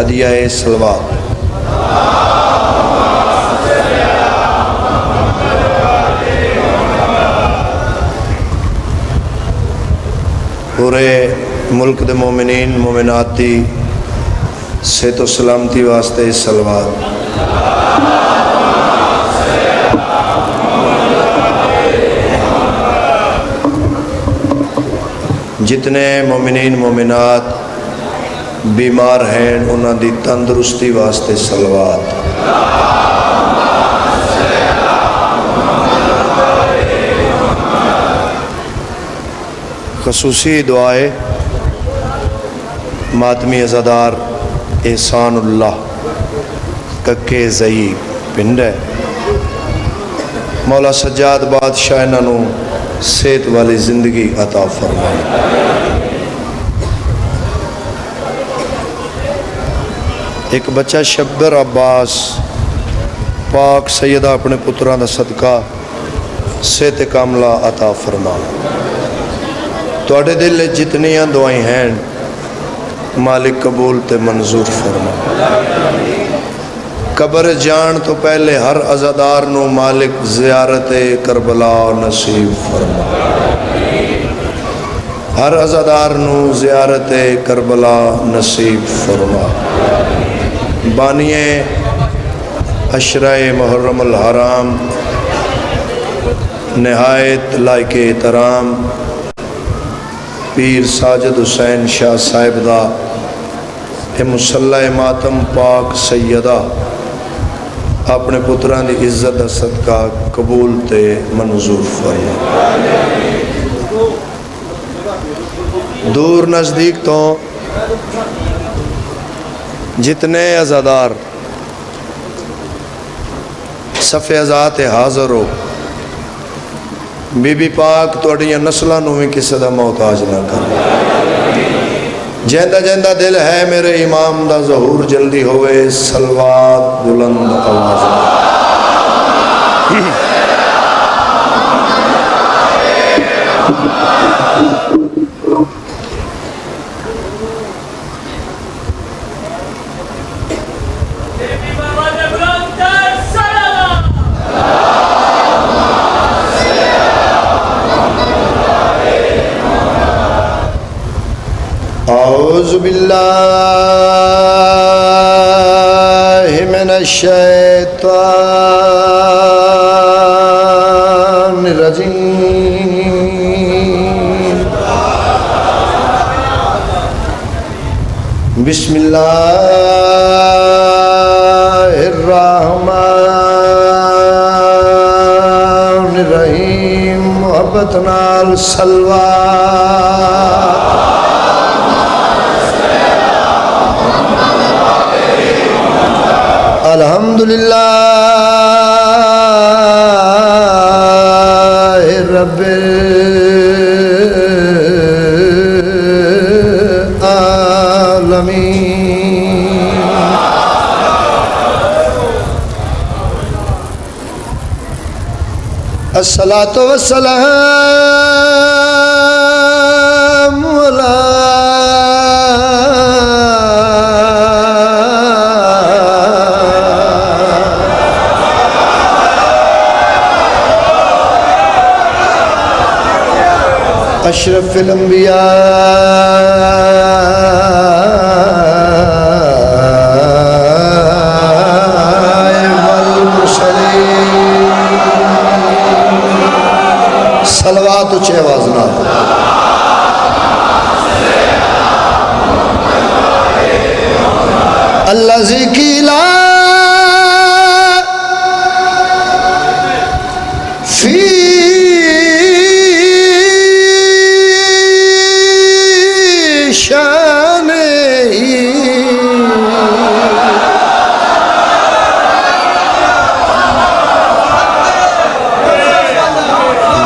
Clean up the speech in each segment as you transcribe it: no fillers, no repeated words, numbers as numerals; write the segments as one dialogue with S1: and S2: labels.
S1: ہدیہ صلوات۔ پورے ملک دے مومنین مومنات دی صحت و سلامتی واسطے صلوات۔ جتنے مومنین مومنات بیمار ہیں انہاں دی تندرستی واسطے صلوات۔ خصوصی دعائے ماتمی عزادار احسان اللہ ککے زئی پنڈ ہے، مولا سجاد بادشاہ انہوں صحت والی زندگی عطا فرمائے۔ ایک بچہ شبر عباس پاک سیدہ اپنے پتران دا صدقہ صحت کاملہ عطا فرمائے۔ توڑے دل جتنیاں دعائیں ہیں مالک قبول تے منظور فرما۔ قبر جان تو پہلے ہر عزادار نو مالک زیارت کربلا نصیب فرما۔ ہر عزادار نو زیارت کربلا نصیب فرما۔ بانیے عشرہ محرم الحرام نہایت لائق احترام پیر ساجد حسین شاہ صاحب دا اے مسلح ماتم پاک سیدہ اپنے پتران دی عزت دا صدقہ قبول تے منظور فرما۔ دور نزدیک تو جتنے عزادار صف عزات حاضر ہو، بی بی پاک توڑیاں نسلہ نویں کسی دا محتاج نہ کر۔ جیندہ جیندہ دل ہے میرے امام دا ظہور جلدی ہوئے صلوات بلند آواز۔ اعوذ باللہ من الشیطان الرجیم، بسم اللہ الرحمن الرحیم، محبت نال صلوات۔ الحمدللہ رب العالمین۔ الصلاۃ والسلام علی اشرف الانبیاء والمرسلین۔ صلوات اچھے آواز نہ الذی قیل فی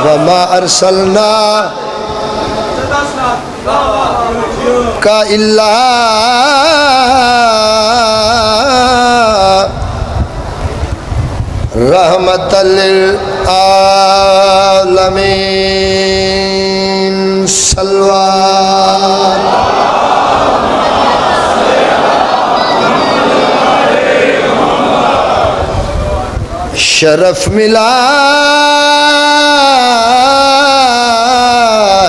S1: وما ارسلنا کا الا رحمت للعالمین۔ صلوات شرف ملا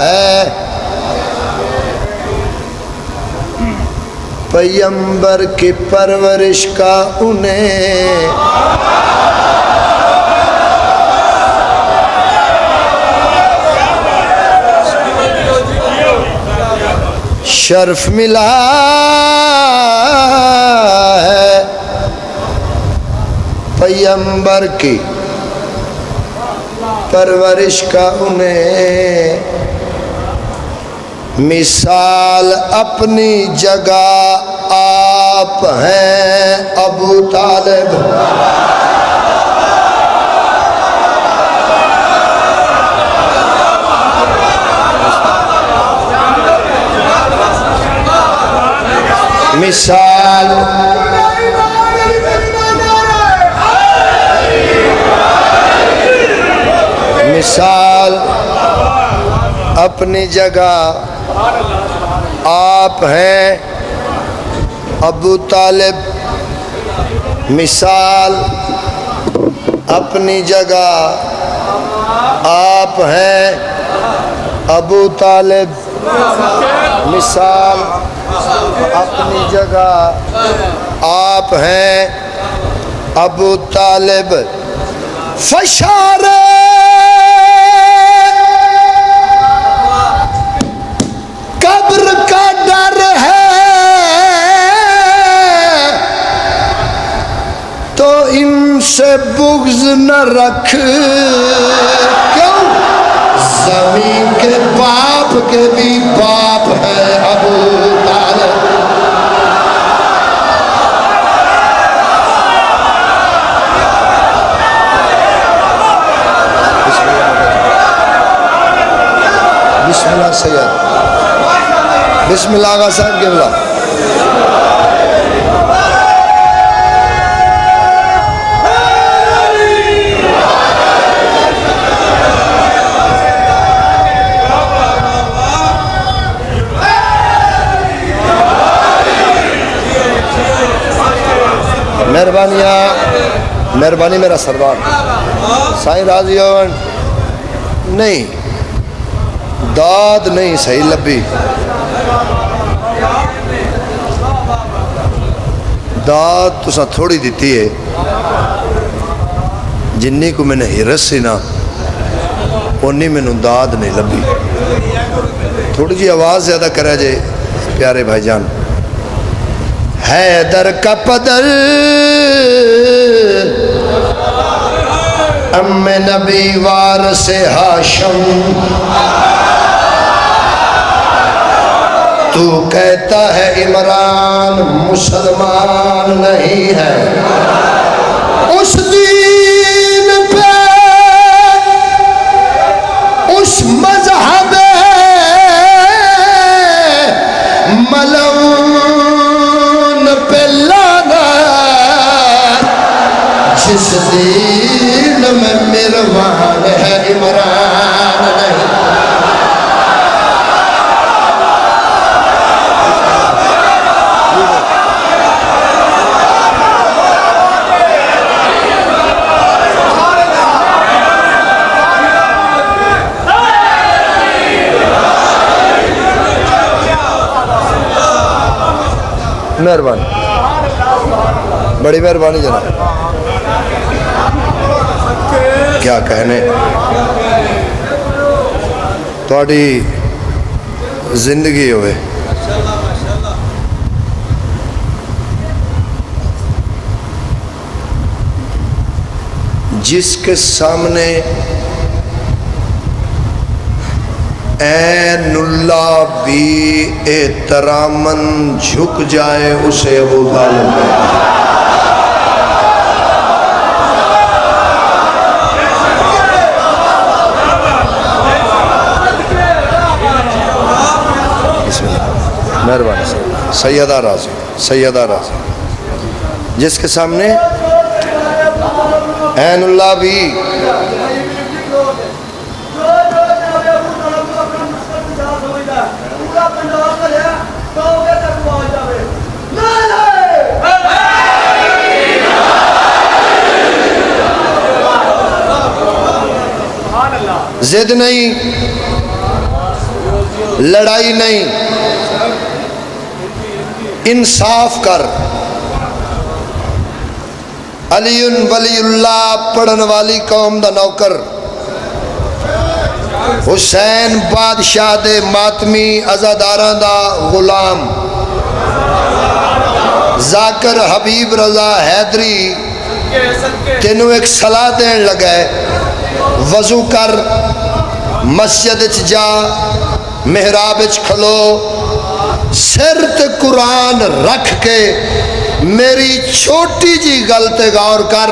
S1: ہے پیغمبر کی پرورش کا انہیں، شرف ملا ہے پیغمبر کی پرورش کا انہیں، مثال اپنی جگہ آپ ہیں ابو طالب، مثال اپنی جگہ آپ ہیں ابو طالب، مثال اپنی جگہ آپ ہیں ابو طالب، مثال اپنی جگہ آپ ہیں ابو طالب، فشار قبر کا ڈر ہے تو ان سے بغض نہ رکھ، کیوں؟ زمین کے باپ کے بھی باپ ہے ابو طالب، بسم اللہ سید، بسم اللہ آغا صاحب قبلہ، مہربانی میرا سردار سائیں راضی ہون نہیں، داد نہیں صحیح لبی، داد تسا تھوڑی دیتی ہے، جنی کو میں نے ہرس سی نا انہی میں نے داد نہیں لبی، تھوڑی جی آواز زیادہ کرا جائے پیارے بھائی جان۔ حیدر کا پدر ام نبی وارث ہاشم، تو کہتا ہے عمران مسلمان نہیں ہے، اس دین پہ اس مذہب ملعون پہ لانا، جس دین میں مروان ہے عمران نہیں۔ مہربانی، بڑی مہربانی جناب، کیا کہنے، تھوڑی زندگی ہوئے، جس کے سامنے عین اللہ بھی احتراماً جھک جائے اسے ابو طالب ہے۔ بسم اللہ، مہربانی سیدہ راضی، سیدہ راضی، جس کے سامنے عین اللہ بھی ضد نہیں، لڑائی نہیں، انصاف کر۔ علی ولی اللہ پڑھن والی قوم دا نوکر، حسین بادشاہ دے ماتمی عزاداراں دا غلام، ذاکر حبیب رضا حیدری تینوں ایک صلاح دین لگا ہے، وضو کر، مسجد اچ جا، محراب اچ کھلو، سر تے قرآن رکھ کے میری چھوٹی جی گل تے غور کر۔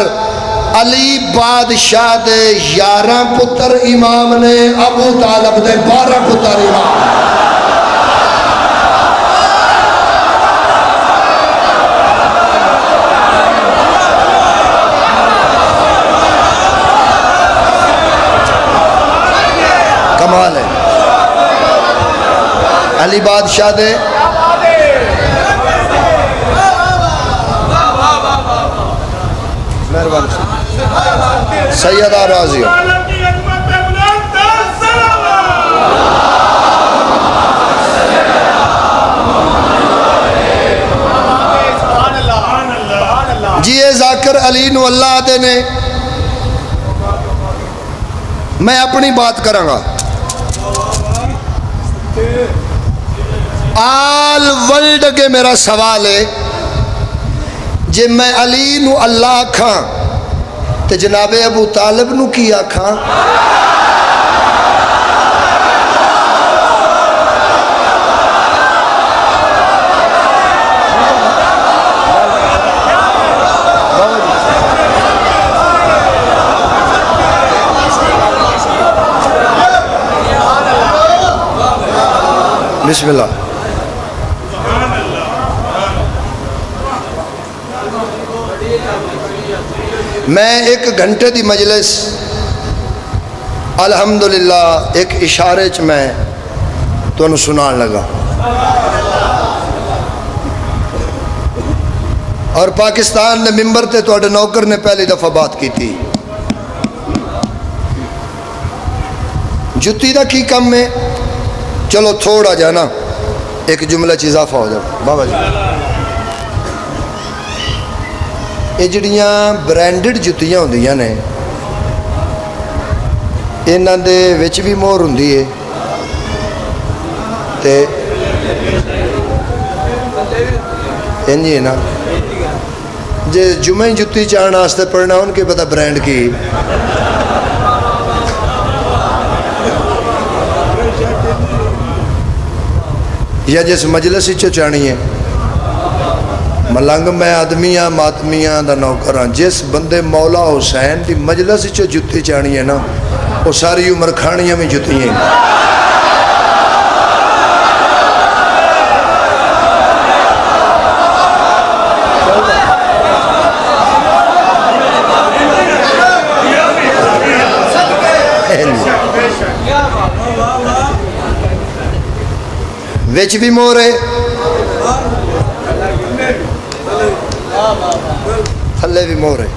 S1: علی بادشاہ دے 11 پتر امام نے، ابو طالب دے 12 پتر امام۔ کمال ہے علی بادشاہ دے مہربانی سیدہ راضیہ جی اے ذاکر علی نو اللہ دے نے۔ میں اپنی بات کراں گا، آل ورلڈ کے میرا سوال ہے، جے میں علی نو اللہ کھاں تے جناب ابو طالب نو کی آکھاں؟ بسم اللہ۔ میں ایک گھنٹے دی مجلس الحمدللہ ایک اشارے چ میں تانوں سنان لگا، اور پاکستان نے ممبر تے تواڈے نوکر نے پہلی دفعہ بات کی تھی۔ جتی دا کی کم ہے؟ چلو تھوڑا جانا ایک جملہ چ اضافہ ہو جائے بابا جی۔ یہ جڑیاں برانڈڈ جتیاں ہوندیاں نے، انہاں دے وچ بھی مہر ہوندی ہے تے انجی ہے نا، جے جمعہ جتی چاہن واسطے پڑھنا ان کے پتہ برانڈ کی، یا جس مجلس چ چانی ہے ملنگ میں آدمیاں ماتمیاں دا نوکراں، جس بندے مولا حسین دی مجلس چ جتی چانی ہے نا، وہ ساری عمر کھانیاں میں جتی ہیں۔ وچ بھی مور ہے، تھلے بھی مور ہے۔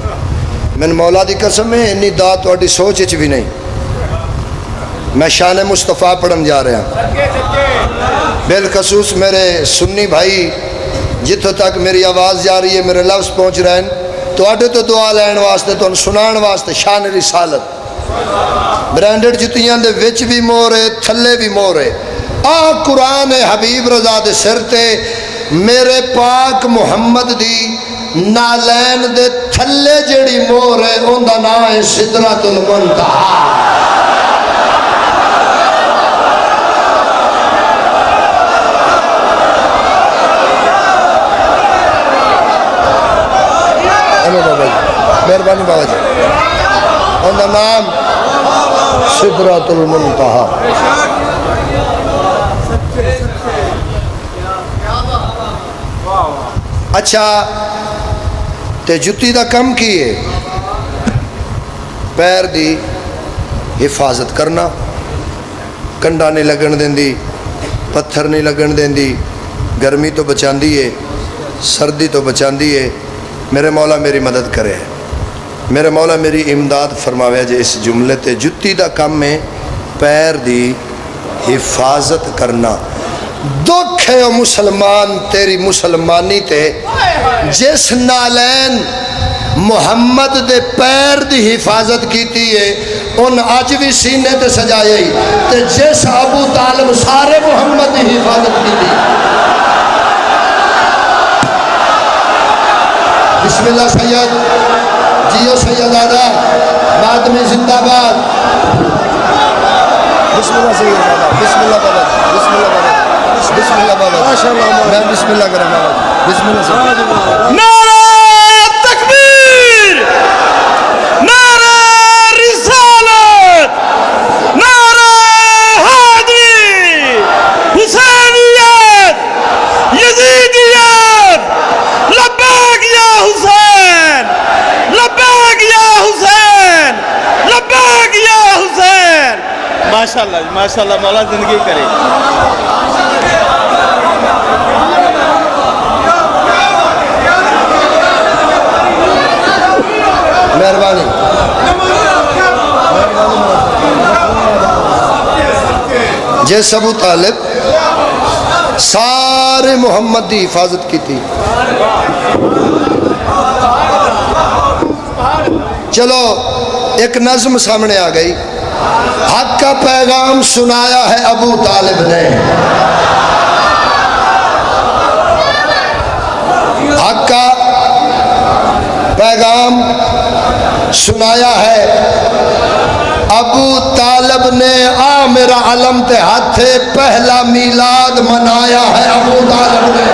S1: میں مولا دی قسم ہے انی دعا تواڈی سوچ وچ بھی نہیں۔ میں شان مصطفیٰ پڑھن جا رہا ہوں، بالخصوص میرے سنی بھائی جتوں تک میری آواز جا رہی ہے، میرے لفظ پہنچ رہے ہیں، تواڈے تو دعا لین واسطے، تانوں سنان واسطے شان رسالت۔ برانڈڈ جتیاں دے وچ بھی مور ہے، تھلے بھی مور ہے۔ قرآن حبیب رضا دے سر تے میرے پاک محمد دی نالین دے تھلے جڑی مور ہے ان دا نام ہے سدرۃ المنتہا۔ مہربانی بابا جی، ان دا نام سدرۃ المنتہا۔ اچھا تے جتی دا کم کی ہے؟ پیر دی حفاظت کرنا، کنڈا نہیں لگن دیندی، پتھر نہیں لگن دیندی، گرمی تو بچاندی ہے، سردی تو بچاندی ہے۔ میرے مولا میری مدد کرے، میرے مولا میری امداد فرماوے جے اس جملے تے۔ جتی دا کم ہے پیر دی حفاظت کرنا دکھ ہے او مسلمان تیری مسلمانی تے جس نالین محمد دے پیر دی حفاظت کیتی ہے ان اج بھی سینے تے سجائے ہی تے جس ابو طالب سارے محمد دی حفاظت کیتی بسم اللہ سید جیو سید آدھا بعد میں زندہ باد بسم اللہ سید آدھا بسم اللہ بابا بسم اللہ بابا بسم اللہ بابا میں بسم اللہ کریں بابا بسم اللہ سید
S2: نعرہ تکبیر، نعرہ رسالت، نعرہ حیدری، حسینیت، یزیدیت، لبیک یا حسین، لبیک یا حسین، لبیک یا حسین۔ ماشاءاللہ مولا زندگی کرے۔
S1: مہربانی جیسے ابو طالب سارے محمد دی حفاظت کی تھی چلو ایک نظم سامنے آ گئی حق کا پیغام سنایا ہے ابو طالب نے حق کا پیغام سنایا ہے ابو طالب نے میرا علم تے ہاتھ پہلا میلاد منایا ہے ابو طالب نے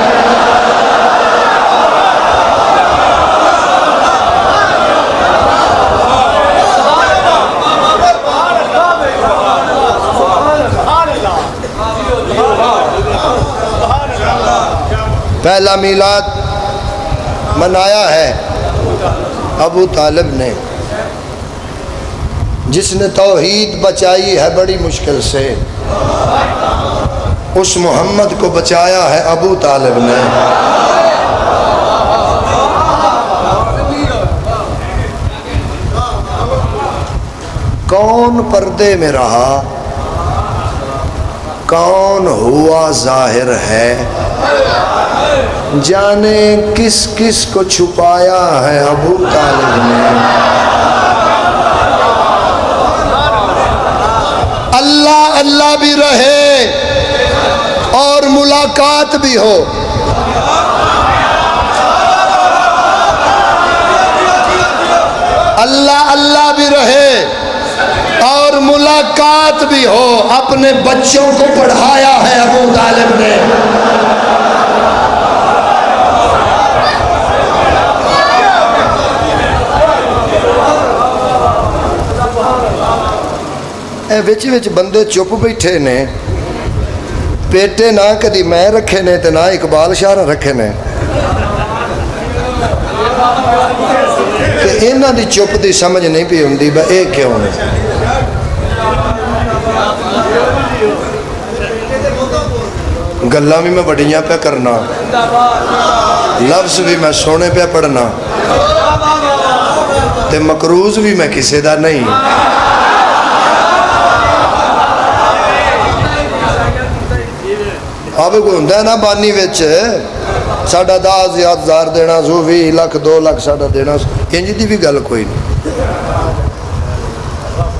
S1: پہلا میلاد منایا ہے ابو طالب نے جس نے توحید بچائی ہے بڑی مشکل سے اس محمد کو بچایا ہے ابو طالب نے کون پردے میں رہا کون ہوا ظاہر ہے جانے کس کس کو چھپایا ہے ابو طالب نے اللہ اللہ بھی رہے اور ملاقات بھی ہو اللہ اللہ بھی رہے اور ملاقات بھی ہو اپنے بچوں کو پڑھایا ہے ابو طالب نے وچ وچ بندے چپ بیٹھے نے پیٹے نہ کدی میں رکھے نے تے نہ اقبال شاہ رکھے نے تے انہاں دی چپ دی سمجھ نہیں پی ہوندی بے اے کیوں ہے گلاں بھی میں بڑیاں پہ کرنا لفظ بھی میں سونے پہ پڑھنا تے مقروض بھی میں کسے دا نہیں اب کوئی ہوں نا بانی وچ ساڑھا 10,000 دینا سو 20 لاکھ 2 لاکھ ساڑھا دینا سو انج دی بھی گل کوئی نہیں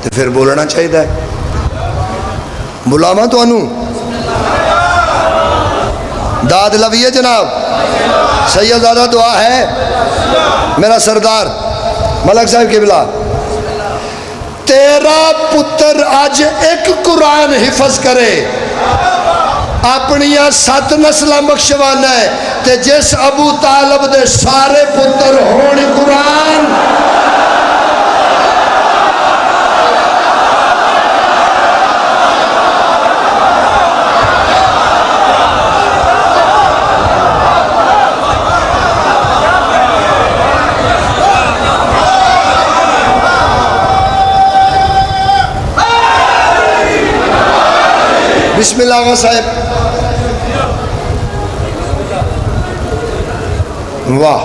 S1: تو پھر بولنا چاہیے بلاواں تو انہوں داد لویے جناب سیدزادہ دعا ہے میرا سردار ملک صاحب کی بلا تیرا پتر آج ایک قرآن حفظ کرے اپنیاں 7 نسلہ بخشوانا ہے تے جس ابو طالب دے سارے پتر ہونی قرآن بسم اللہ آغا صاحب واہ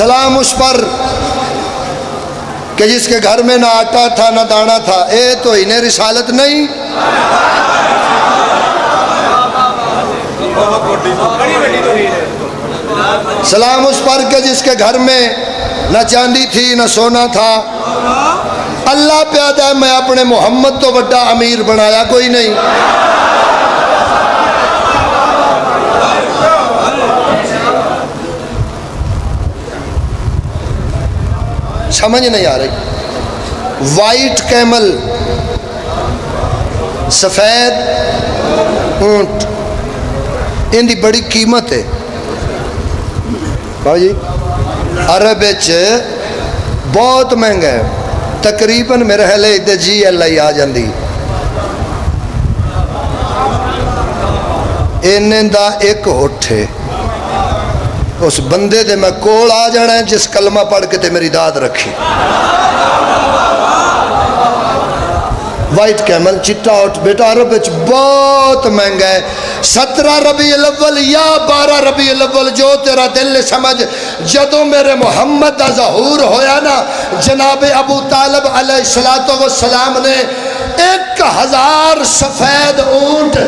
S1: سلام اس پر کہ جس کے گھر میں نہ آٹا تھا نہ دانا تھا، اے تو انہیں رسالت نہیں۔ سلام اس پر کہ جس کے گھر میں نہ چاندی تھی نہ سونا تھا، اللہ پیادہ ہے میں اپنے محمد تو بڑا امیر بنایا کوئی نہیں۔ سمجھ نہیں آ رہی؟ وائٹ کیمل، سفید اونٹ، ان دی بڑی قیمت ہے جی، عرب بہت مہنگا ہے، تقریباً میرے خیال ہے جی ایل آئی آ جاندی، انہیں دا ایک ہوٹھ ہے، اس بندے دے میں کول آ جانا ہے جس کلمہ پڑھ کے تے میری داد رکھی۔ وائٹ کیمل، چٹا ہوٹھ، بیٹا عرب بہت مہنگا ہے۔ 17 ربیع الاول یا 12 ربیع الاول جو تیرا دل سمجھ، جدوں میرے محمد دا ظہور ہویا نا، جناب ابو طالب علیہ السلام نے 1000 سفید اونٹ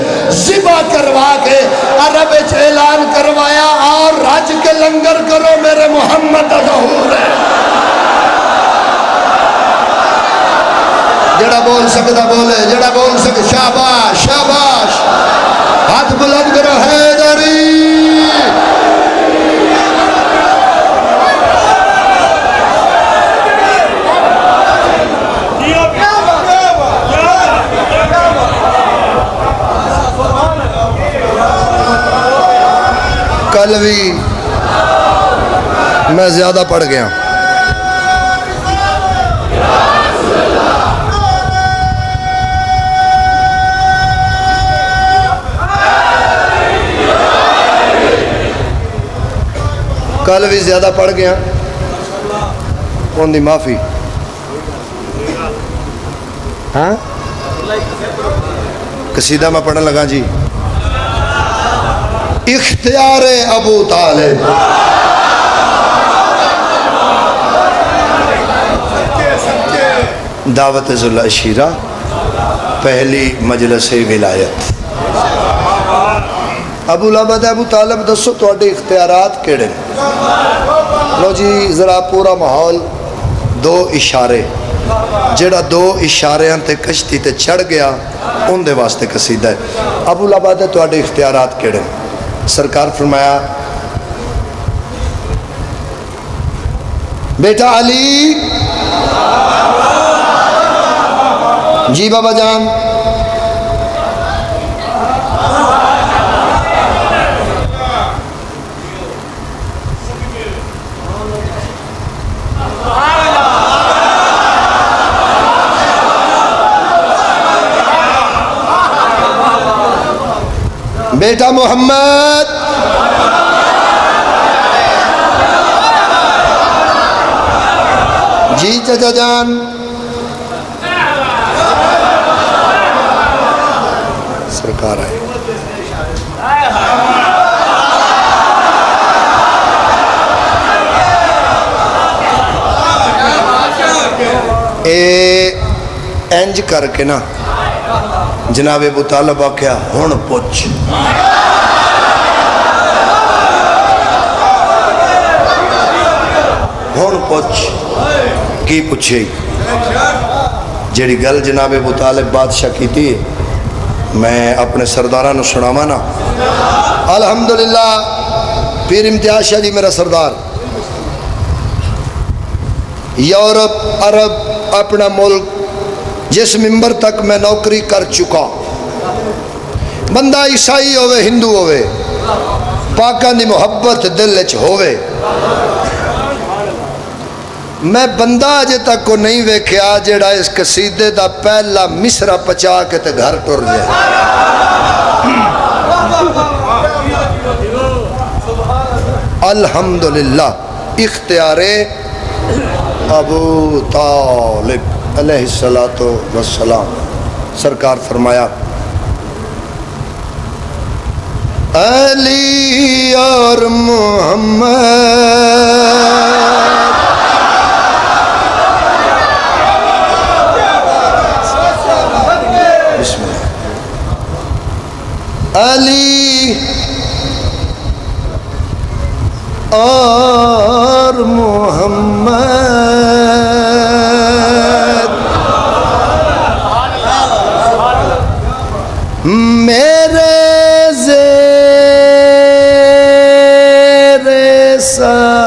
S1: ذبح کروا کے عرب اعلان کروایا، اور رج کے لنگر کرو میرے محمد دا ظہور ہے۔ جڑا بول سکتا بولے، جڑا بول سکتا شاباش شاباش، ہاتھ بلند کرو حیدری۔ کل بھی میں زیادہ پڑھ گیا، کل بھی زیادہ پڑھ گیا، ان دی معافی۔ ہاں قصیدہ میں پڑھنے لگا جی، اختیار ابو طالب، دعوت ذوالعشیرہ، پہلی مجلس ولایت۔ ابو لابد ابو طالب دسو تواڈے اختیارات کیڑے؟ لو جی ذرا پورا ماحول، 2 اشارے، جڑا 2 اشاریاں تے کشتی تے چڑھ گیا ان دے واسطے قصیدہ ہے۔ ابو لابد تواڈے اختیارات کیڑے؟ سرکار فرمایا بیٹا علی، جی بابا جان، بیٹا محمد، جی چچا جان، سرکار آئے۔ انج کر کے نا جناب ابو طالب آکھیا ہن پوچھ، ہن پوچھ کی پوچھے؟ جیڑی گل جناب ابو طالب بادشاہ کی تھی میں اپنے سرداراں نو سناواں نا۔ الحمدللہ پیر امتیاز شاہ جی میرا سردار، یورپ عرب اپنا ملک جس ممبر تک میں نوکری کر چکا، بندہ عیسائی ہوئے ہندو ہوئے، پاکاں دی محبت دل وچ ہوئے، میں بندہ اجے تک کو نہیں ویکھیا جیڑا اس قصیدے دا پہلا مصرع پچا کے تے گھر ٹر جائے۔ الحمدللہ اختیار ابو طالب علیہ السلام۔ سرکار فرمایا علی اور محمد اور محمد میرے زیر سایہ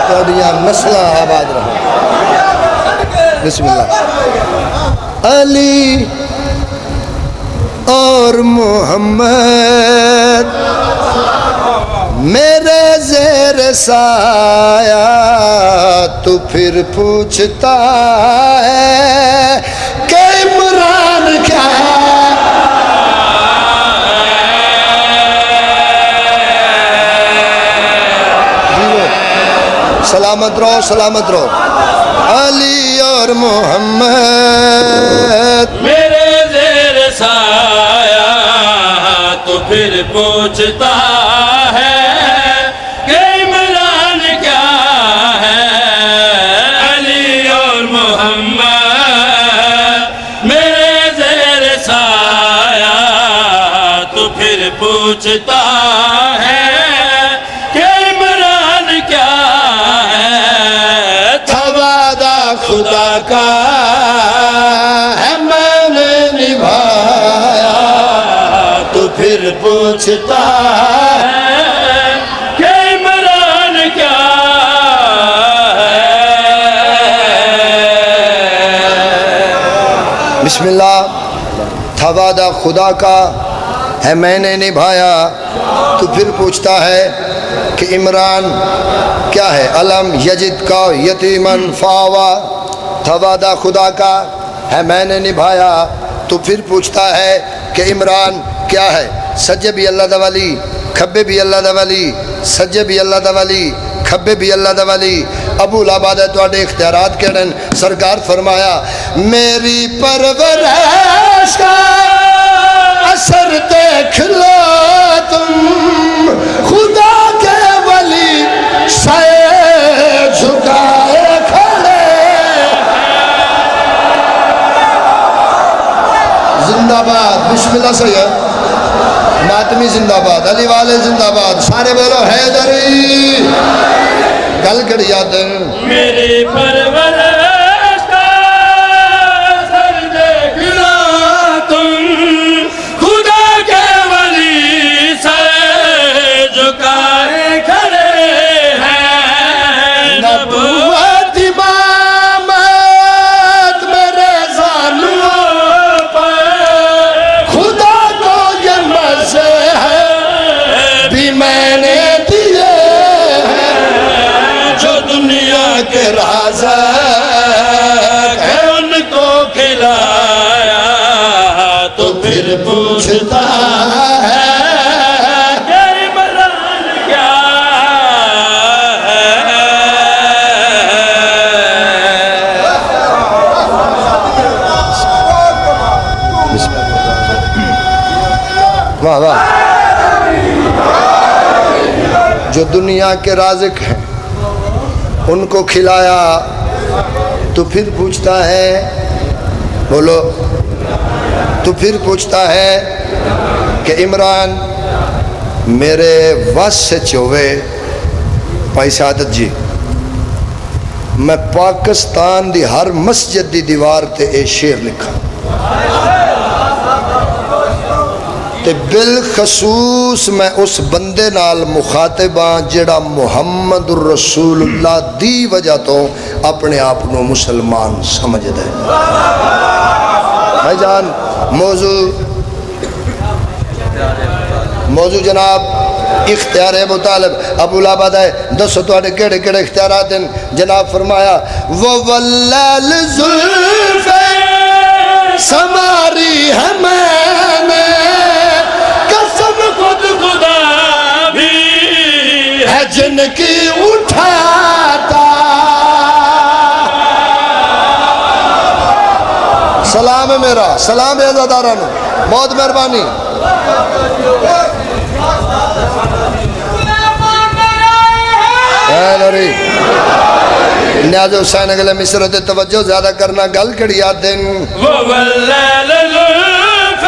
S1: تیریا مسئلہ آباد رہا. بسم اللہ. علی اور محمد میرے زیر سایہ تو پھر پوچھتا ہے کہ عمران کیا ہے. سلامت رہو سلامت رہو. علی اور محمد
S2: میرے زیر سایہ تو پھر پوچھتا ہے کہ عمران کیا ہے. علی اور محمد میرے زیر سایہ تو پھر پوچھتا ہے کہ عمران کیا ہے.
S1: تھا وعدہ خدا کا ہے میں نے نبھایا تو پھر پوچھتا ہے
S2: کہ عمران کیا ہے.
S1: بسم اللہ. تھا وعدہ خدا کا ہے میں نے نبھایا تو پھر پوچھتا ہے کہ عمران کیا ہے. علم یجد کا یتیمن فاوا. تھا وعدہ خدا کا ہے میں نے نبھایا تو پھر پوچھتا ہے کہ عمران کیا ہے. سجے بھی اللہ دا ولی کھبے بھی اللہ دا ولی سجے بھی اللہ دا ولی کھبے بھی اللہ دا ولی. ابو العباد تواڈے اختیارات کہڑن. سرکار فرمایا میری پرورش کا اثر دیکھ لو تم خدا کے ولی سر جھکائے کھڑے. زندہ باد. بسم اللہ سے ہے ماتمی زندہ باد. علی والے زندہ باد. سارے بولو حیدری. گل کر یاد
S2: میری پرورش کا اثر دیکھ لو تم خدا کے ولی سر جھکائے کھڑے ہیں.
S1: نبوت امامت میرے زانوں پر خدا کو یہ مزے ہے بھی میں نے دیے ہیں
S2: جو دنیا کے رازق ہے ان کو کھلایا تو پھر پوچھتا
S1: ہے
S2: کہ عمران کیا ہے.
S1: واہ واہ. جو دنیا کے رازق ہیں ان کو کھلایا تو پھر پوچھتا ہے. بولو. تو پھر پوچھتا ہے کہ عمران میرے وس سے چوے. بھائی سعادت جی میں پاکستان دی ہر مسجد دی دیوار تے اے شعر لکھا تے بالخصوص میں اس بندے نال مخاطباں جڑا محمد رسول اللہ دی وجہ تو اپنے آپ کو مسلمان سمجھدا ہے. بھائی جان موضوع جناب اختیار ابو طالب. ابو العباد ہے دسو تواڈے کیڑے کیڑے اختیارات ہیں. جناب فرمایا وہ واللال زلف سماری ہے میں نے
S2: قسم خود خدا بھی
S1: ہے جن کی اٹھاتا. سلام ہے میرا. سلام ہے عزادارانو. بہت مہربانی. نیاز حسین اگلے مصر تے توجہ زیادہ کرنا گل کڑی یاد دن
S2: وہ واللیل زلف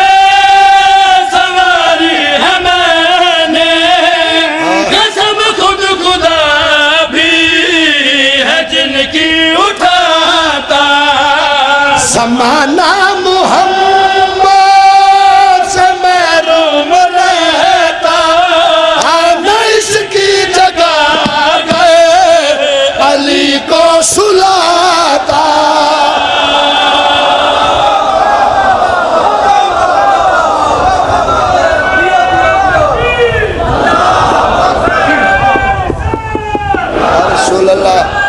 S2: سواری ہے میں نے قسم خود خدا بھی ہے جن کی اٹھاتا
S1: زمانہ
S2: محمد سے محروم رہتا نہ اس کی جگہ گئے علی کو سلاتا
S1: رسول اللہ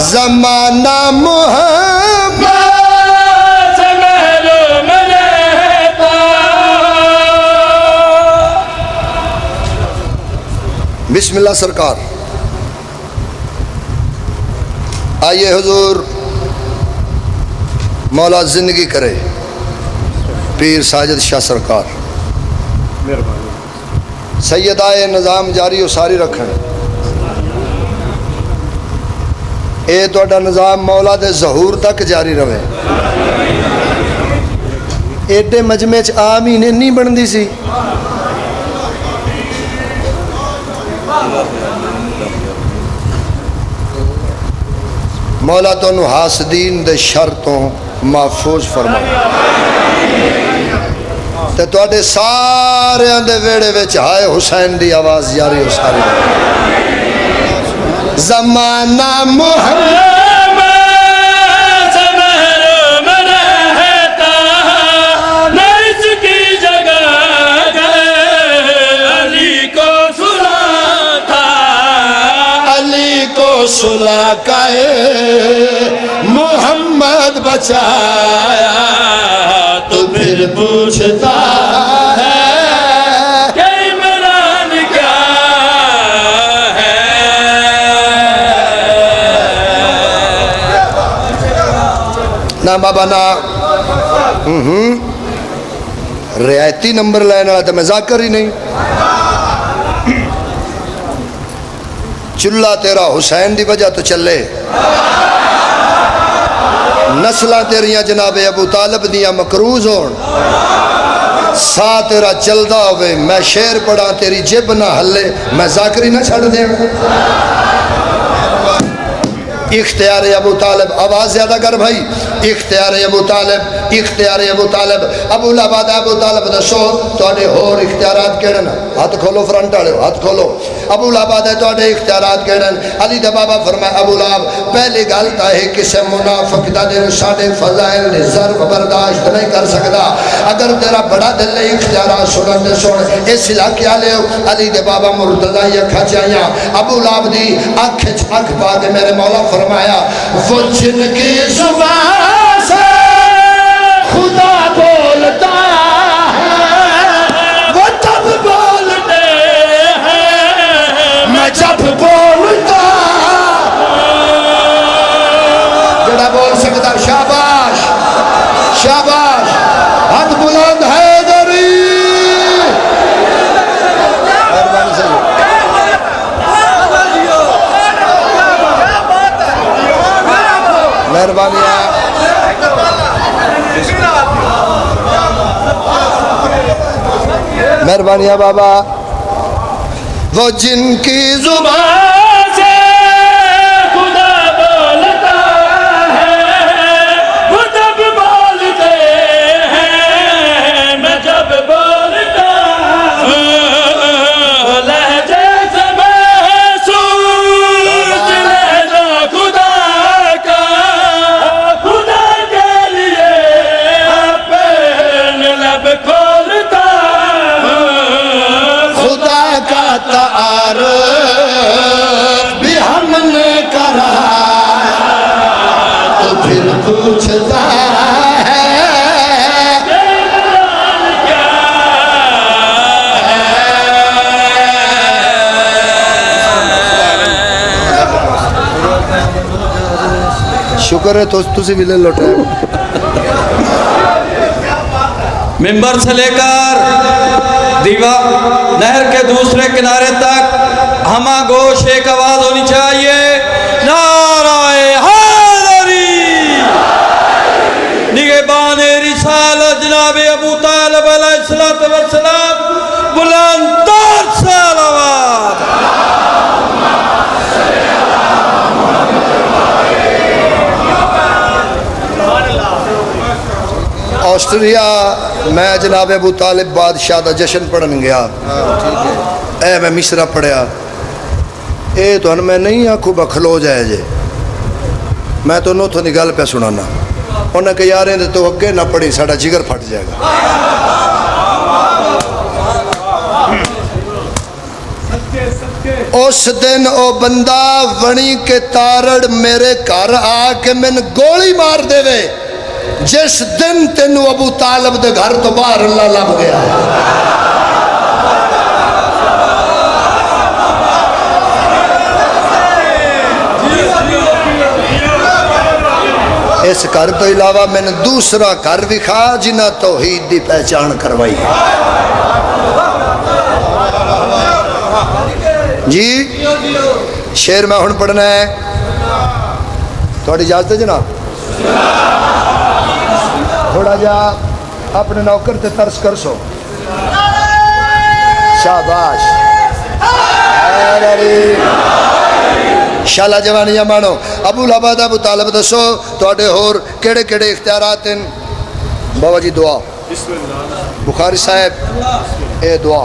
S1: زمانہ محمد
S2: سے محروم رہتا
S1: بسم اللہ سرکار آئیے حضور مولا زندگی کرے پیر ساجد شاہ سرکار سید آئے نظام جاری و ساری رکھیں اے توڑا نظام مولا دے ظہور تک جاری رہے ایڈے مجمع چ آمین نہیں بندی سی مولا تو حاسدین دے شر تو محفوظ فرما تے توڑے سارے اندے ویڑے وچ ہائے حسین دی آواز جاری و ساری رہے زمانہ
S2: محمد سے محروم رہتا نہ اس کی جگہ گئے علی کو سلاتا علی کو سلا کر محمد بچایا تو پھر پوچھتا ہے کہ عمران کیا ہے
S1: نہ بابا نہ رعایتی نمبر لینے والا تو مذاکر ہی نہیں چلہ تیرا حسین دی وجہ تو چلے نسلہ تیریاں جناب ابو طالب دیاں مکروز ہون سا تیرا چلدا ہوئے میں شعر پڑھا تیری جب نہ ہلے میں ذاکری نہ چھڑ دیں اختیار ابو طالب آواز زیادہ کر بھائی اختیار ابو طالب اختیار ابو طالب ابو لاباد ابو طالب دسو توڑے اور اختیارات کہڑن ہاتھ کھولو فرنٹ آڑے ہاتھ کھولو ابو لاباد ہے توڑے اختیارات کہڑن علی دا بابا فرمائے ابو لاب پہلی گالتا ہے کسے منافق دا دن ساڑے فضائل نے ضرب برداشت نہیں کر سکتا اگر تیرا بڑا دل نے اختیارات سنن دے سن اس علاقے آلے ہو علی دا بابا مرتضی یکھا چاہیاں ابو لاب دی اکھ پا کے میرے مولا فرمایا وہ جن کی زبان سے خدا بولتا ہے وہ تب بولتے ہیں میں جب بولتا جڑا بول سکتا شاباش شاباش ہاتھ بلند ہے دری مہربانی مہربانی بابا وہ جن کی زبان
S2: سے خدا بولتا ہے وہ تب بولتے ہیں میں جب بولتا لہجے سے محسوس لہجہ خدا کا خدا کے لیے اپنے لب کھولتا
S1: خدا کا تعارف بھی ہم نے کرا تو پھر پوچھتا ہے شکر ہے تو تسی بھی لے لو ٹائم
S3: منبر سے لے کر نہر کے دوسرے کنارے تک ہمہ گوش ایک آواز ہونی چاہیے، نعرہ حیدری۔ نگہبان رسالت جناب ابو طالب علیہ السلام، بلند تر صلوات۔
S1: آسٹریلیا میں جناب ابو طالب بادشاہ دا جشن پڑھن گیا، میں مصرہ پڑھیا، تو میں نہیں آنکھوں بکھلو جائے جے، میں تو نوتھوں دی گل پہ سنانا، انہیں کہ یاریں دے تو اگے نہ پڑھی، ساڑھا جگر پھٹ جائے گا۔ اس دن او بندہ ونی کے تارڑ میرے گھر آ کے من گولی مار دے وے، جس دن تینو ابو طالب دے گھر تو باہر اللہ لب گیا۔ اس گھر تو علاوہ میں نے دوسرا گھر بھی کھا جنہ توحید دی پہچان کروائی۔ جی شعر میں ہن پڑھنا ہے، تھوڑی اجازت ہے جناب؟ تھوڑا جا اپنے نوکر تے ترس کر سو۔ شاباش، شالا جوانیاں مانو۔ ابو لابد ابو طالب دسو تواڈے ہور کیڑے کیڑے اختیارات ہیں؟ بابا جی دعا، بخاری صاحب اے دعا۔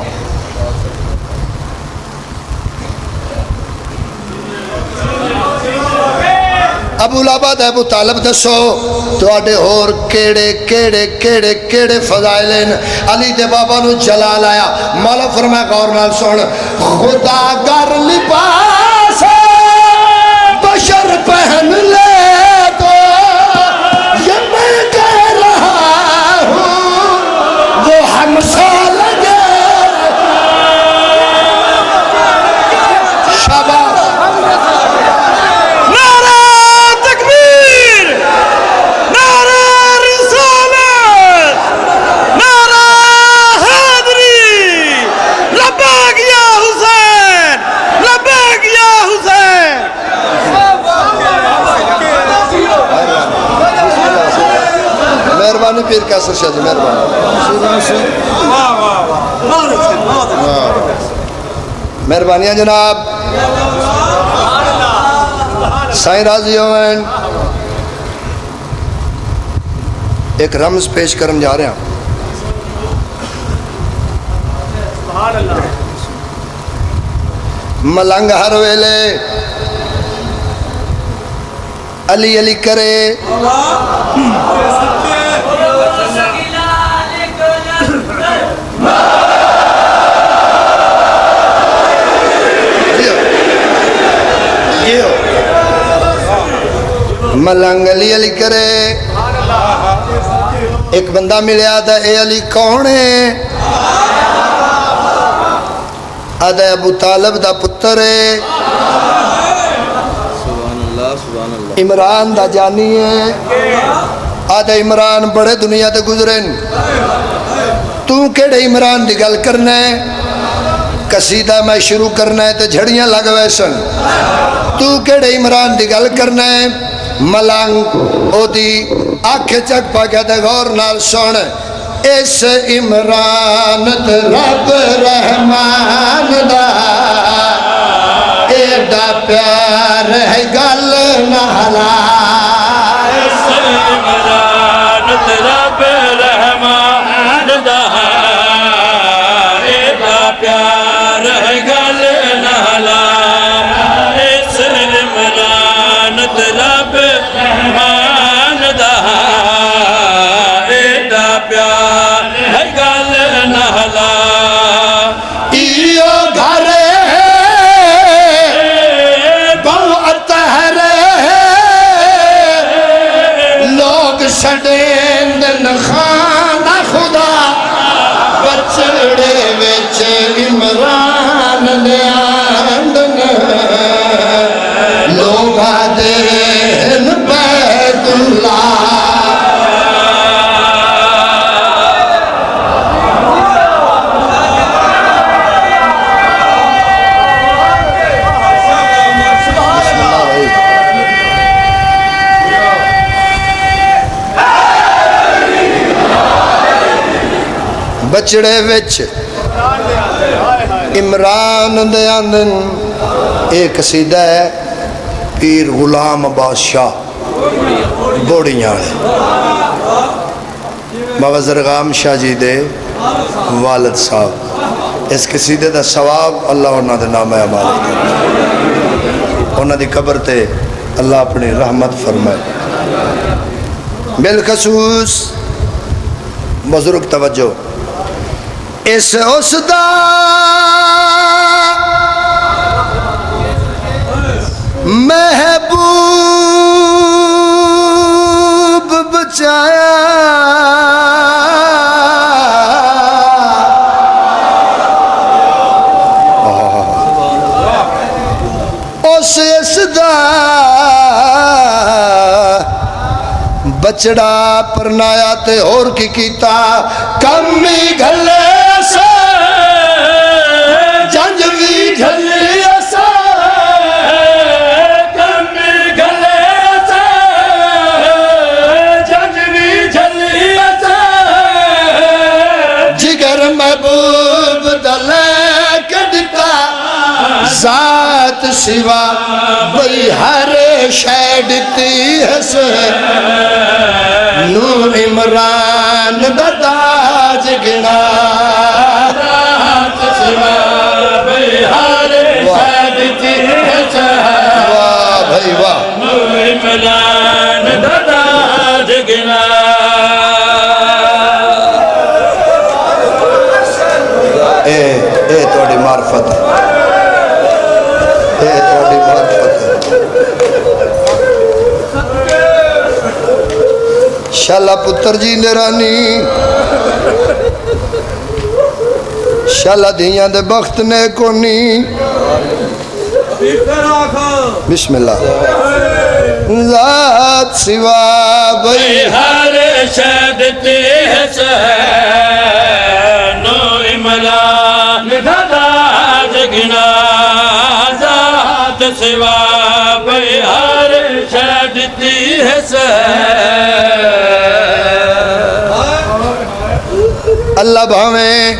S1: ابو لابد ابو طالب دسو تواڈے ہور کیڑے کیڑے کیڑے کیڑے فضائل ہیں؟ علی دے بابا نو جلال آیا، مولا فرمایا غور نال سن، خدا گر لباس بشر پہن لے تو یہ میں کہہ رہا ہوں وہ ہم سا لگے۔ شاباش،
S2: نعرہ تکبیر، نعرہ رسالت، نعرہ حیدری، لبیک یا حسین، لبیک یا حسین۔
S1: مہربانی پیر کیسر شاہ جی، مہربانی۔ مہربانیاں جناب، سائیں راضی ہوئیں، ایک رمز پیش کرن جا رہے ہیں۔ ملنگ ہر ویلے علی علی کرے، ملنگ علی علی کرے۔ ایک بندہ ملیا دا اے علی کون ہے؟ آدھا ابو طالب دا پتر ہے، عمران دا جانی ہے۔ آدھا عمران بڑے دنیا تے گزرن، تو کیڑے عمران دی گل کرنا ہے؟ قصیدہ میں شروع کرنا ہے تے جھڑیاں لگ ویسن، تو کیڑے عمران دی گل کرنا ہے؟ ملنگ او دی آنکھ چک پا کے دے غور نال سن، اس عمران تے رب رحمان دا ایڈا پیار ہے گل نہلا۔
S2: اس عمران تے رب رحمان دا ایڈا پیار ہے گل نہلا۔ اس عمران تے رب رحمان دا ایڈا پیار ہے گل نہلا۔
S1: ایو گھر ہے بچڑے وچ عمران دے آندن ایک قصیدہ ہے پیر غلام عباس شاہ بوڑیاں بابا زرغام شاہ جی دے والد صاحب اس قصیدے دا ثواب اللہ انہاں دے نام اعمال کرے انہاں دی قبر تے اللہ اپنی رحمت فرمائے بالخصوص بزرگ توجہ اس دا محبوب بچایا اس دا بچڑا پرنایا تے اور کی کیتا کمی گھلے سے جنج بھی جھلی سے
S2: کمی گھلے سے جنج بھی جھلی سے
S1: جگر محبوب دلے کڈتا ذات سوا بھئی ہر شیڈتی ہے نور عمران دا تاج گنا
S2: ذات سوا بھئی ہر شیڈتی ہے
S1: واہ بھائی واہ
S2: نور عمران دا تاج گنا
S1: اے توڑی معرفت ہے اے توڑی معرفت ہے شالا پتر جی نرانی شالا دیاں دے بخت نے کونی بسم اللہ ذات سوا بھئی
S2: ہر شدتی ہے نو عمران دادا جگنا ذات سوا بھئی ہر شدتی ہے
S1: اللہ بھاویں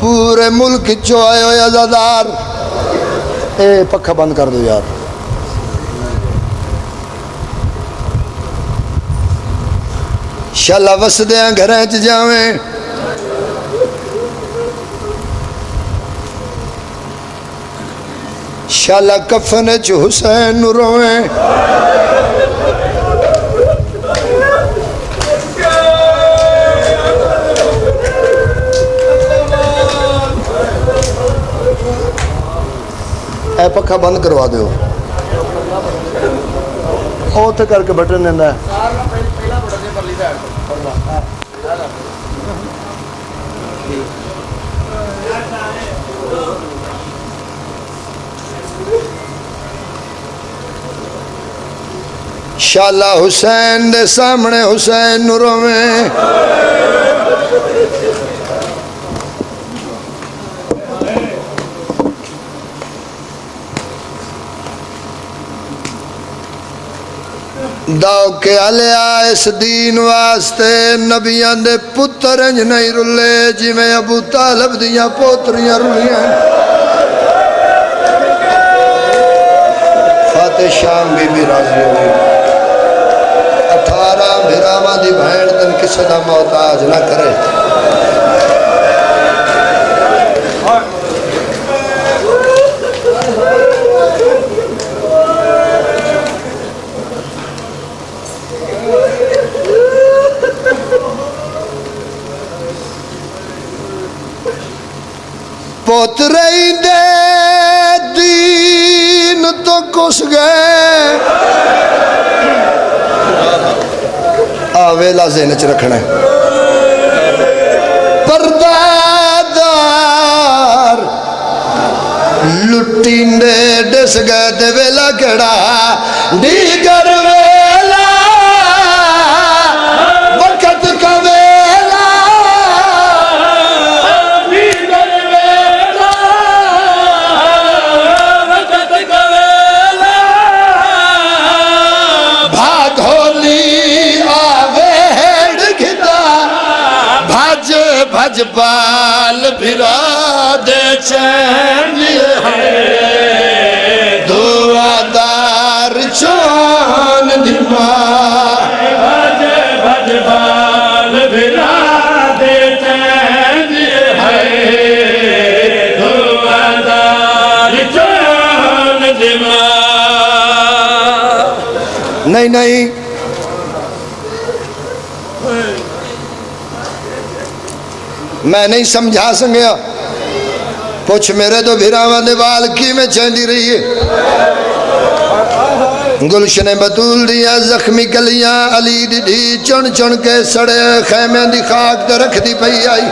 S1: پورے ملک چو آئے ہوئے عزادار اے پکھا بند کر دو یار شالا وسدیاں گھریں چ جاویں شالا کفن چ حسین نو رویں اے پکھا بند کروا دیو اوتھے کر کے بٹن دینا ہے شالا حسین دے سامنے حسین نو رویں داؤ کے علیا اس دین واسطے نبیان دے پتر انج نہیں رلے جی میں ابو طالب دیاں پوتریاں رلیاں فاتح شام بھی راضی ہوئی 18 بھراواں دی بھین تن کسے دا محتاج نہ کرے پوترئی دے دین تو کس گئے آویلا ذہن چ رکھنا ہے پردادار لٹیندے ڈس گئے دے ویلا کڑا دیگر ویلا وقت کا ویلا
S2: دیگر ویلا وقت کا ویلا
S1: بھاگ ہولی آوے ہیڑ گھتا
S2: چین ہے
S1: دعادار چون دی ماں
S2: بھج بھج بال بھرا دے چین ہے دعادار چون دی ماں
S1: نہیں میں نہیں سمجھا سکیا پوچھ میرے تو بھراواں دے وال کی میں چہندی رہی ہے گلشن بطول دیا زخمی کلیاں علی دی چن چن کے سڑے خیمے دی خاک تے رکھ دی پئی آئی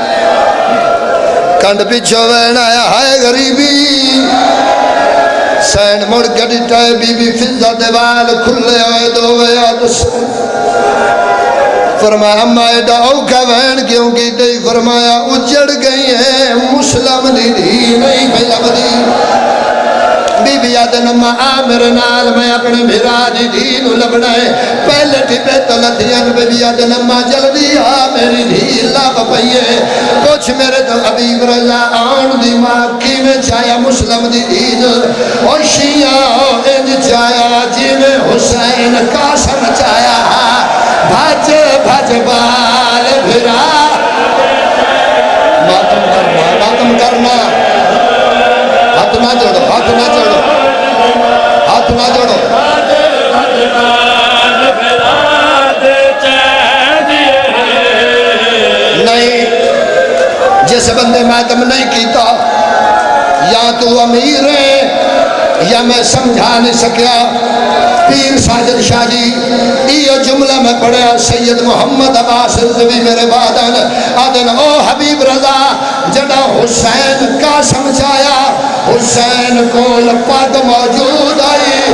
S1: کنڈ پچھو وین آیا ہائے غریبی سین مڑ کے ڈٹائے بی بی فضا دے وال کھلے ہوئے دو ویاد فرمایا اما ایڈا اوکھا وین کیوں کی تے فرمایا اجڑ گئی ہیں مسلم دی نہیں بھلا بدی بی بی آدن اما آمر نال میں اپنے بھرا دی دینو لبنا ہے پہلے ٹھپے تلتیاں بی بی آدن اما جلدی میری دھی اللہ پپئیے کچھ میرے تو حبیب رضا آن دی ماں کی میں چایا مسلم دی دین اور شیعہ انج چایا جی میں حسین قاسم چایا بھج بھج بال بھرا ماتم کرنا ہاتھ نہ جوڑو ہاتھ نہ جوڑو ہاتھ نہ جوڑو نہیں جس بندے ماتم نہیں کیتا یا تو امیر ہے یا میں سمجھا نہیں سکیا پیر ساجد شاہ جی یہ جملہ میں پڑھیا سید محمد عباس رضوی میرے بادن آدن او حبیب رضا جڑا حسین کا سمجھایا حسین کو لپاد موجود آئی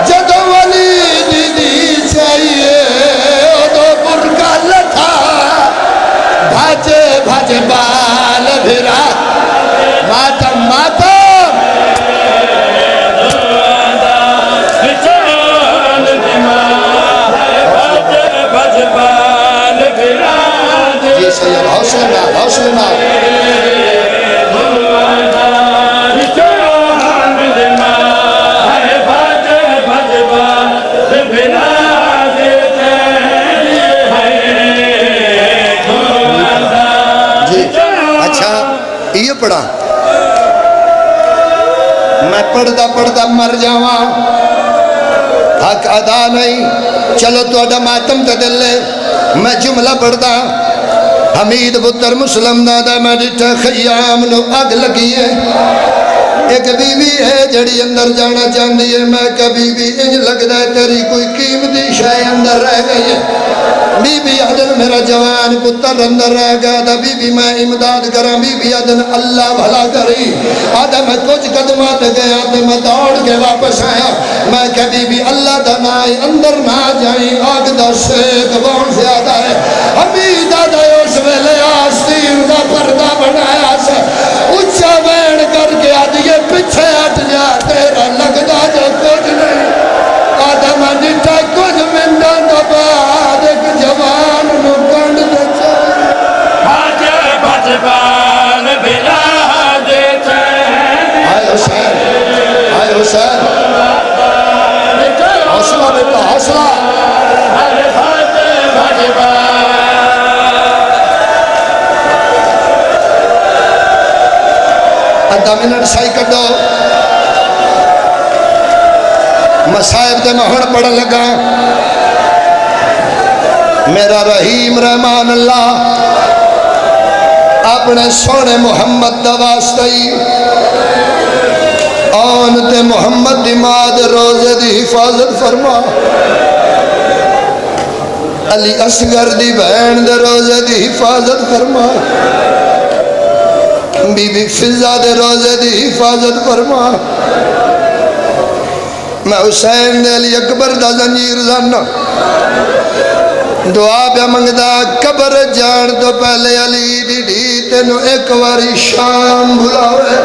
S1: جدو ولی دی چاہیے دو برکا لتھا بھج بھج بال بھرا ماتم ماتم سید حوصلہ حوصلہ جی اچھا یہ پڑھا میں پڑھتا پڑھتا مر جاواں حق ادا نہیں چلو تو اڈا ماتم تے دلے میں جملہ پڑھتا حمید پتر مسلم دادا میں ڈٹھا خیام نو اگ لگی ہے ایک بی بی ہے جڑی اندر جانا چاندی ہے میں کبھی بھی انج لگتا ہے تیری کوئی قیمتی شے اندر رہ گئی ہے بی بی آدن میرا جوان پتر اندر رہ گیا تھا بی بی میں امداد کرا بی بی آدن اللہ بھلا کری آدھا میں کچھ قدمات گیا تو میں دوڑ کے واپس آیا میں کبھی بھی اللہ دنائی اندر نہ جائیں آگ دا سیک بہت زیادہ ہے حمید آدھا اس ویلے آستین دا پردہ بنایا سے اچھا بین کر کے آدھی یہ پچھے ہٹ جا تیرا لگدا جو کچھ نہیں آدھا میں ڈٹھا کچھ منڈان دا بعد ایک جوان نو کنڈ دے چاہیے
S2: بھج بھج بال بھرا دے چین
S1: آئے حسین حوصلہ بیٹا حوصلہ
S2: بھج بھج بال
S1: ادھا منٹ سائی کٹو مسائب دے مہن پڑھن لگا میرا رحیم رحمان اللہ اپنے سونے محمد دا واسطی آن تے محمد دی ماد روزے دی حفاظت فرما علی اصغر دی بہن دے روزے دی حفاظت فرما بی بی فضا دے روزے دی حفاظت فرما میں حسین دے علی اکبر دا زنجیر زنہ دعا پہ منگدا قبر جان تو پہلے علی دی دی تینو ایک واری شام بھلاوے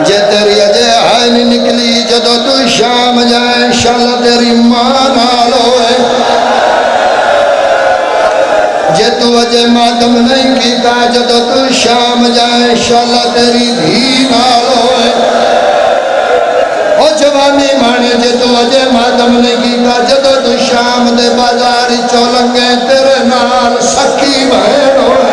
S1: جے تیری اجے ہائن نکلی جدو تو شام جائے انشاءاللہ تیری ماں نال ہوئے اجے ماتم نہیں کیتا جدو تو شام جائے انشاءاللہ تیری دھی نال ہوئے او جوانی مانے جے تو اجے ماتم نہیں کیتا جدو تو شام دے بازار چولنگے تیرے نال سکی بہن ہوئے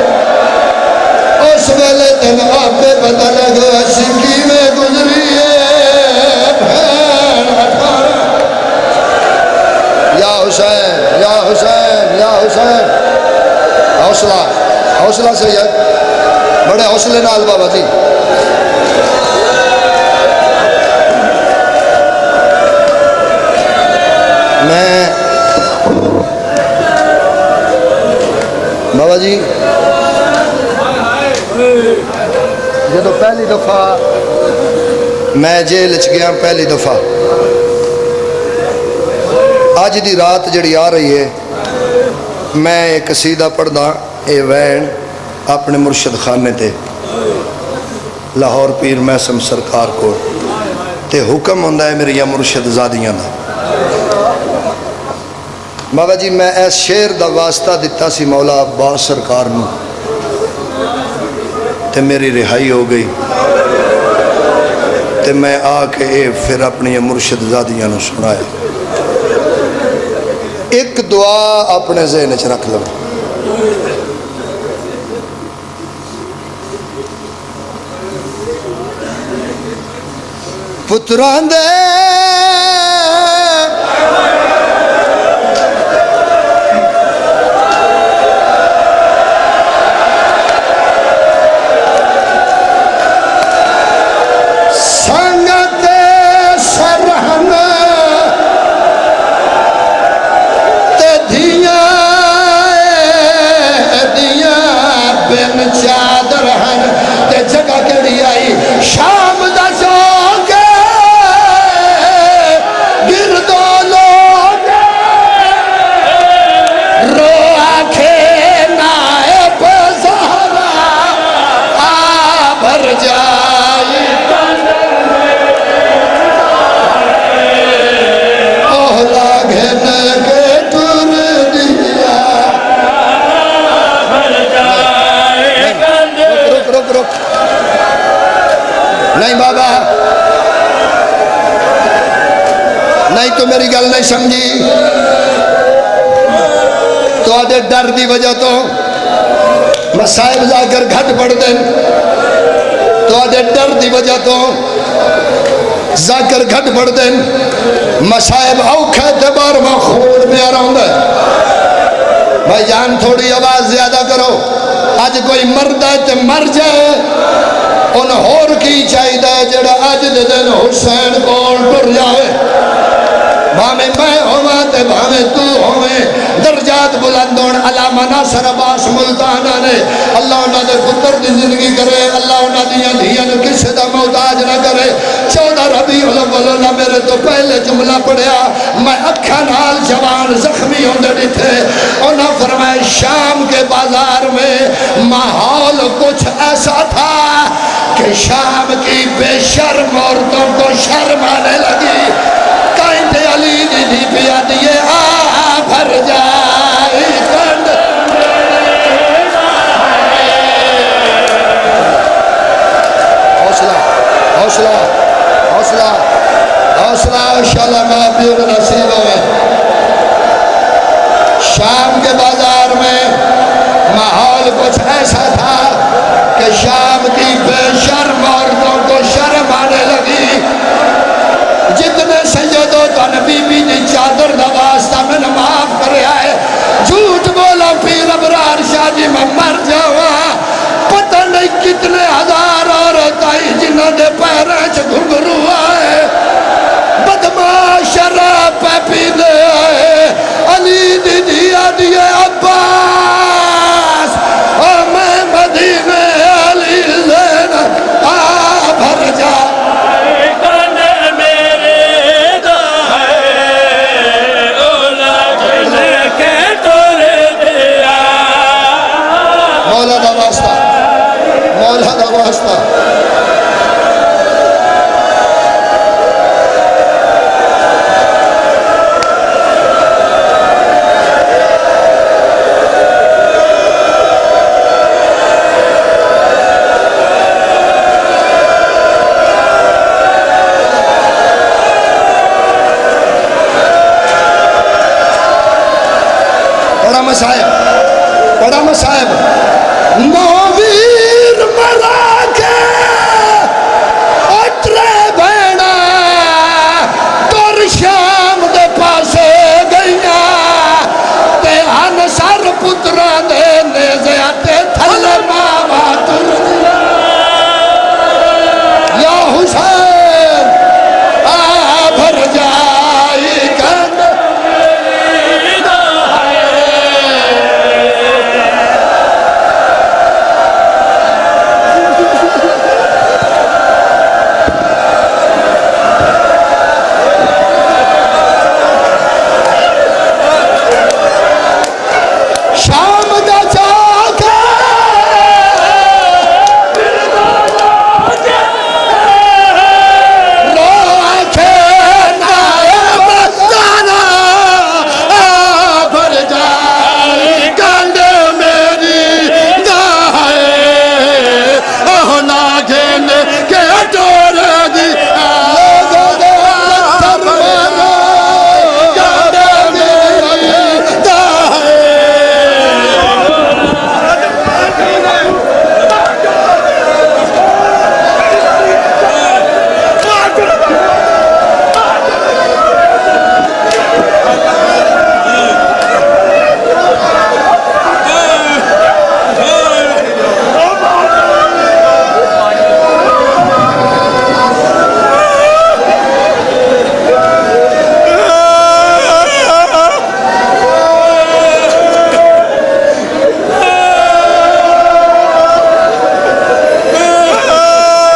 S1: اس ویلے تن آپ پہ پتہ لگا سکی میں گزری ہے بہن اٹھارا یا حسین یا حسین یا حسین حوصلہ حوصلہ سے ہے بڑے حوصلے نال بابا جی میں بابا جی جدو پہلی دفعہ میں جیل چ گیا پہلی دفعہ اج دی رات جڑی آ رہی ہے میں ایک قصیدہ پڑھدا اے وین اپنے مرشد خانے تے لاہور پیر محسم سرکار کو تے حکم ہوندا ہے میری مرشد زادیاں دا بابا جی میں اس شعر دا واسطہ دیتا سی مولا عباس سرکار نو تے میری رہائی ہو گئی تے میں آ کے اے پھر اپنی مرشد زادیاں نو سنایا ایک دعا اپنے ذہن چ رکھ لو پتران دے نہیں بابا نہیں تو میری گل نہیں سمجھی تو آدھے ڈر دی وجہ تو مسائب جا کر گھٹ پڑ دیں تو آدھے ڈر دی وجہ تو جا کر گھٹ پڑ دیں مسائب اوکھے تے بار میں خون میں آراؤں ہے بھائی جان تھوڑی آواز زیادہ کرو آج کوئی مرد ہے تے مر جائے ان ہور کی چاہی دا جڑا آج دے دن حسین کول ٹر جائے بھامیں میں ہوا تے بھامیں تو ہوئے درجات بلندون علامہ ناصر عباس ملتانہ نے اللہ انہاں دے پتر دی زندگی کرے اللہ انہاں دیاں دھیان کسے دا محتاج نہ کرے 14 ربیع الاول نہ میرے تو پہلے جملہ پڑھیا میں اکھا نال جوان زخمی ہوندے ڈٹھے انہاں فرمائے شام کے بازار میں ماحول کچھ ایسا تھا کہ شام کی بے شرم عورتوں کو شرم آنے لگی کائنٹے علی دی پیا دیے بھر جائے کنڈ حوصلہ حوصلہ حوصلہ حوصلہ انشاءاللہ میں پیور نصیب ہوئے شام کے بازار میں ماحول کچھ ایسا تھا کہ شام کی بے شرم عورتوں کو شرم آنے لگی جتنے سیدوں تو نبی بی دی چادر دا واسطہ میں نے معاف کرے آئے جھوٹ بولا پیر ابرار شاہ جی میں مر جاوا پتہ نہیں کتنے ہزار عورت آئی جنہوں نے پیریں چھ گھنگرو آئے بدماش شراب پہ پی دے آئے علی دی دیا دیے عباس اور میں مدینے علی زین بھر جا مولا دا واسطہ پڑھا میں صاحب، پڑھا میں صاحب،